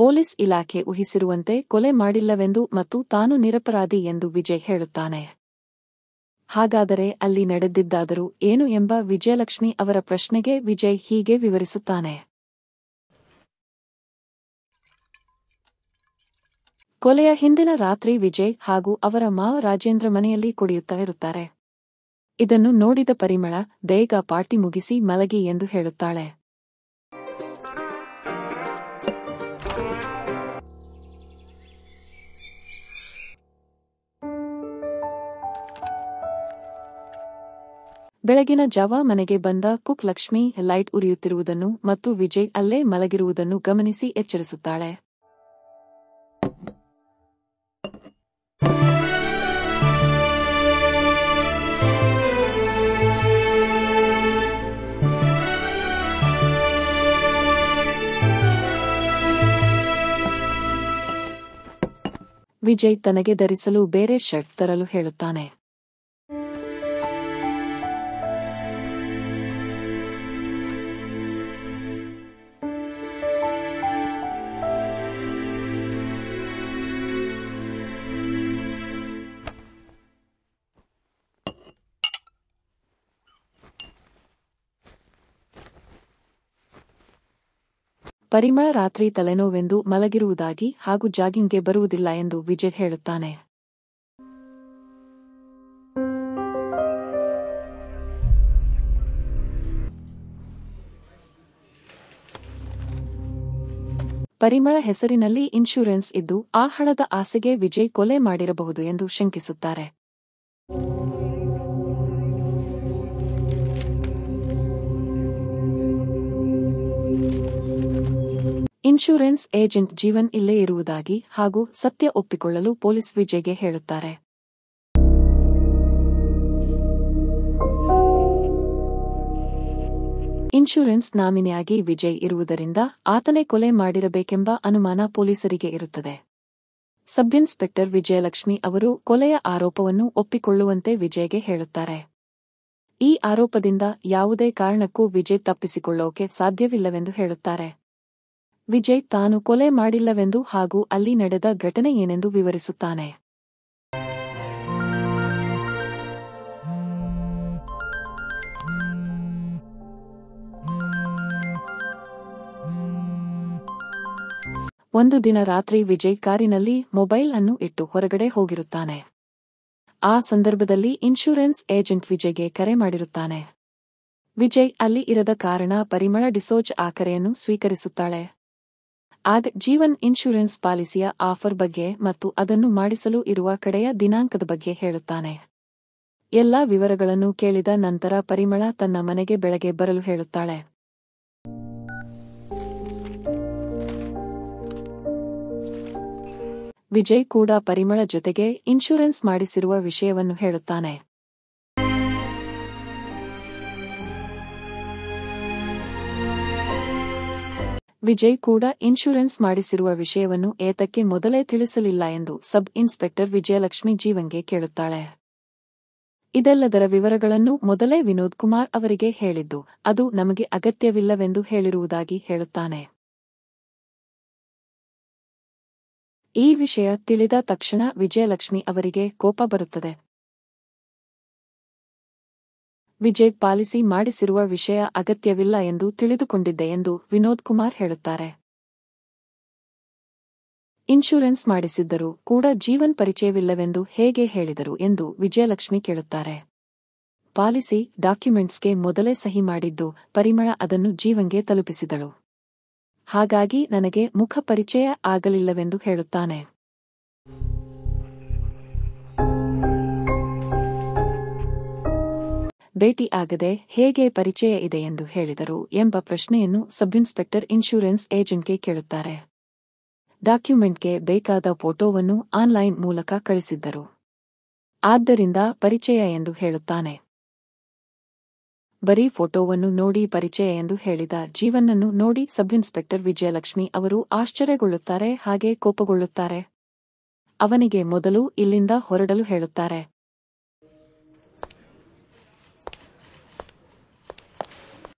Police ಇಲಾಖೆ ಊಹಿಸಿರುವಂತೆ ಕೊಲೆ ಮಾಡಿಲ್ಲವೆಂದು ಮತ್ತು ತಾನು ನಿರಪರಾಧಿ ಎಂದು ವಿಜಯ್ ಹೇಳುತ್ತಾನೆ. ಹಾಗಾದರೆ ಅಲ್ಲಿ ನಡೆದಿದ್ದಾದರೂ ಏನು ಎಂಬ ವಿಜಯಲಕ್ಷ್ಮಿ ಅವರ ಪ್ರಶ್ನೆಗೆ ವಿಜಯ್ ಹೀಗೆ ವಿವರಿಸುತ್ತಾನೆ. ಕೊಲೆಯ ಹಿಂದಿನ ರಾತ್ರಿ ವಿಜಯ್ ಹಾಗೂ ಅವರ ಮಾವ ರಾಜೇಂದ್ರ ಮನೆಯಲ್ಲಿ ಕುಡಿಯುತ್ತಾ ಇರುತ್ತಾರೆ. ಇದನ್ನು ನೋಡಿದ ಪರಿಮಳ, ಬೇಗ ಪಾರ್ಟಿ ಮುಗಿಸಿ ಮಲಗಿ ಎಂದು ಹೇಳುತ್ತಾಳೆ. ಬೆಳಗಿನ ಜಾವ ಮನೆಗೆ ಬಂದ ಕುಕ್ ಲಕ್ಷ್ಮಿ ಲೈಟ್ ಉರಿಯುತ್ತಿರುವುದನ್ನು ಮತ್ತು ವಿಜಯ್ ಅಲ್ಲೇ ಮಲಗಿರುವುದನ್ನು ಗಮನಿಸಿ ಎಚ್ಚರಿಸುತ್ತಾಳೆ. ವಿಜಯ್ ತನಗೆ ಧರಿಸಲು ಬೇರೆ ಶರ್ಟ್ ತರಲು ಹೇಳುತ್ತಾನೆ. ಪರಿಮಳ ರಾತ್ರಿ ತಲೆನೋವೆಂದು ಮಲಗಿರುವುದಾಗಿ ಹಾಗೂ ಜಾಗಿಂಗ್ಗೆ ಬರುವುದಿಲ್ಲ ಎಂದು ವಿಜಯ್ ಹೇಳುತ್ತಾನೆ. ಪರಿಮಳ ಹೆಸರಿನಲ್ಲಿ ಇನ್ಶೂರೆನ್ಸ್ ಇದ್ದು ಆ ಹಣದ ಆಸೆಗೆ ವಿಜಯ್ ಕೊಲೆ ಮಾಡಿರಬಹುದು ಎಂದು ಶಂಕಿಸುತ್ತಾರೆ. ಇನ್ಶೂರೆನ್ಸ್ ಏಜೆಂಟ್ ಜೀವನ್ ಇಲ್ಲೇ ಇರುವುದಾಗಿ ಹಾಗೂ ಸತ್ಯ ಒಪ್ಪಿಕೊಳ್ಳಲು ಪೊಲೀಸ್ ವಿಜಯ್ಗೆ ಹೇಳುತ್ತಾರೆ. ಇನ್ಶೂರೆನ್ಸ್ ನಾಮಿನಿಯಾಗಿ ವಿಜಯ್ ಇರುವುದರಿಂದ ಆತನೇ ಕೊಲೆ ಮಾಡಿರಬೇಕೆಂಬ ಅನುಮಾನ ಪೊಲೀಸರಿಗೆ ಇರುತ್ತದೆ. ಸಬ್ ಇನ್ಸ್ಪೆಕ್ಟರ್ ವಿಜಯಲಕ್ಷ್ಮಿ ಅವರು ಕೊಲೆಯ ಆರೋಪವನ್ನು ಒಪ್ಪಿಕೊಳ್ಳುವಂತೆ ವಿಜಯ್ಗೆ ಹೇಳುತ್ತಾರೆ. ಈ ಆರೋಪದಿಂದ ಯಾವುದೇ ಕಾರಣಕ್ಕೂ ವಿಜಯ್ ತಪ್ಪಿಸಿಕೊಳ್ಳೋಕೆ ಸಾಧ್ಯವಿಲ್ಲವೆಂದು ಹೇಳುತ್ತಾರೆ. ವಿಜಯ್ ತಾನು ಕೊಲೆ ಮಾಡಿಲ್ಲವೆಂದು ಹಾಗೂ ಅಲ್ಲಿ ನಡೆದ ಘಟನೆ ಏನೆಂದು ವಿವರಿಸುತ್ತಾನೆ. ಒಂದು ದಿನ ರಾತ್ರಿ ವಿಜಯ್ ಕಾರಿನಲ್ಲಿ ಮೊಬೈಲ್ ಅನ್ನು ಇಟ್ಟು ಹೊರಗಡೆ ಹೋಗಿರುತ್ತಾನೆ. ಆ ಸಂದರ್ಭದಲ್ಲಿ ಇನ್ಶೂರೆನ್ಸ್ ಏಜೆಂಟ್ ವಿಜಯ್ಗೆ ಕರೆ ಮಾಡಿರುತ್ತಾನೆ. ವಿಜಯ್ ಅಲ್ಲಿ ಇರದ ಕಾರಣ ಪರಿಮಳ ಡಿಸೋಜ್ ಆ ಕರೆಯನ್ನು ಸ್ವೀಕರಿಸುತ್ತಾಳೆ. ಆಗ ಜೀವನ್ ಇನ್ಶೂರೆನ್ಸ್ ಪಾಲಿಸಿಯ ಆಫರ್ ಬಗ್ಗೆ ಮತ್ತು ಅದನ್ನು ಮಾಡಿಸಲು ಇರುವ ಕಡೆಯ ದಿನಾಂಕದ ಬಗ್ಗೆ ಹೇಳುತ್ತಾನೆ. ಎಲ್ಲಾ ವಿವರಗಳನ್ನು ಕೇಳಿದ ನಂತರ ಪರಿಮಳ ತನ್ನ ಮನೆಗೆ ಬೆಳಗ್ಗೆ ಬರಲು ಹೇಳುತ್ತಾಳೆ. ವಿಜಯ್ ಕೂಡ ಪರಿಮಳ ಜೊತೆಗೆ ಇನ್ಶೂರೆನ್ಸ್ ಮಾಡಿಸಿರುವ ವಿಷಯವನ್ನು ಹೇಳುತ್ತಾನೆ. ವಿಜಯ್ ಕೂಡ ಇನ್ಶೂರೆನ್ಸ್ ಮಾಡಿಸಿರುವ ವಿಷಯವನ್ನು ಏತಕ್ಕೆ ಮೊದಲೇ ತಿಳಿಸಲಿಲ್ಲ ಎಂದು ಸಬ್ ಇನ್ಸ್ಪೆಕ್ಟರ್ ವಿಜಯಲಕ್ಷ್ಮಿ ಜೀವನ್ಗೆ ಕೇಳುತ್ತಾಳೆ. ಇದೆಲ್ಲದರ ವಿವರಗಳನ್ನು ಮೊದಲೇ ವಿನೋದ್ ಕುಮಾರ್ ಅವರಿಗೆ ಹೇಳಿದ್ದು ಅದು ನಮಗೆ ಅಗತ್ಯವಿಲ್ಲವೆಂದು ಹೇಳಿರುವುದಾಗಿ ಹೇಳುತ್ತಾನೆ. ಈ ವಿಷಯ ತಿಳಿದ ತಕ್ಷಣ ವಿಜಯಲಕ್ಷ್ಮಿ ಅವರಿಗೆ ಕೋಪ ಬರುತ್ತದೆ. ವಿಜಯ್ ಪಾಲಿಸಿ ಮಾಡಿಸಿರುವ ವಿಷಯ ಅಗತ್ಯವಿಲ್ಲ ಎಂದು ತಿಳಿದುಕೊಂಡಿದ್ದೆ ಎಂದು ವಿನೋದ್ ಕುಮಾರ್ ಹೇಳುತ್ತಾರೆ. ಇನ್ಶೂರೆನ್ಸ್ ಮಾಡಿಸಿದ್ದರೂ ಕೂಡ ಜೀವನ್ ಪರಿಚಯವಿಲ್ಲವೆಂದು ಹೇಗೆ ಹೇಳಿದರು ಎಂದು ವಿಜಯಲಕ್ಷ್ಮಿ ಕೇಳುತ್ತಾರೆ. ಪಾಲಿಸಿ ಡಾಕ್ಯುಮೆಂಟ್ಸ್ಗೆ ಮೊದಲೇ ಸಹಿ ಮಾಡಿದ್ದು ಪರಿಮಳ ಅದನ್ನು ಜೀವನ್ಗೆ ತಲುಪಿಸಿದಳು. ಹಾಗಾಗಿ ನನಗೆ ಮುಖ ಪರಿಚಯ ಆಗಲಿಲ್ಲವೆಂದು ಹೇಳುತ್ತಾನೆ. ಭೇಟಿ ಆಗದೆ ಹೇಗೆ ಪರಿಚಯ ಇದೆ ಎಂದು ಹೇಳಿದರು ಎಂಬ ಪ್ರಶ್ನೆಯನ್ನು ಸಬ್ ಇನ್ಸ್ಪೆಕ್ಟರ್ ಇನ್ಶೂರೆನ್ಸ್ ಏಜೆಂಟ್ಗೆ ಕೇಳುತ್ತಾರೆ. ಡಾಕ್ಯುಮೆಂಟ್ಗೆ ಬೇಕಾದ ಫೋಟೋವನ್ನು ಆನ್ಲೈನ್ ಮೂಲಕ ಕಳಿಸಿದ್ದರು. ಆದ್ದರಿಂದ ಪರಿಚಯ ಎಂದು ಹೇಳುತ್ತಾನೆ. ಬರೀ ಫೋಟೋವನ್ನು ನೋಡಿ ಪರಿಚಯ ಎಂದು ಹೇಳಿದ ಜೀವನ್ನನ್ನು ನೋಡಿ ಸಬ್ ಇನ್ಸ್ಪೆಕ್ಟರ್ ವಿಜಯಲಕ್ಷ್ಮಿ ಅವರು ಆಶ್ಚರ್ಯಗೊಳ್ಳುತ್ತಾರೆ, ಹಾಗೆ ಕೋಪಗೊಳ್ಳುತ್ತಾರೆ. ಅವನಿಗೆ ಮೊದಲು ಇಲ್ಲಿಂದ ಹೊರಡಲು ಹೇಳುತ್ತಾರೆ.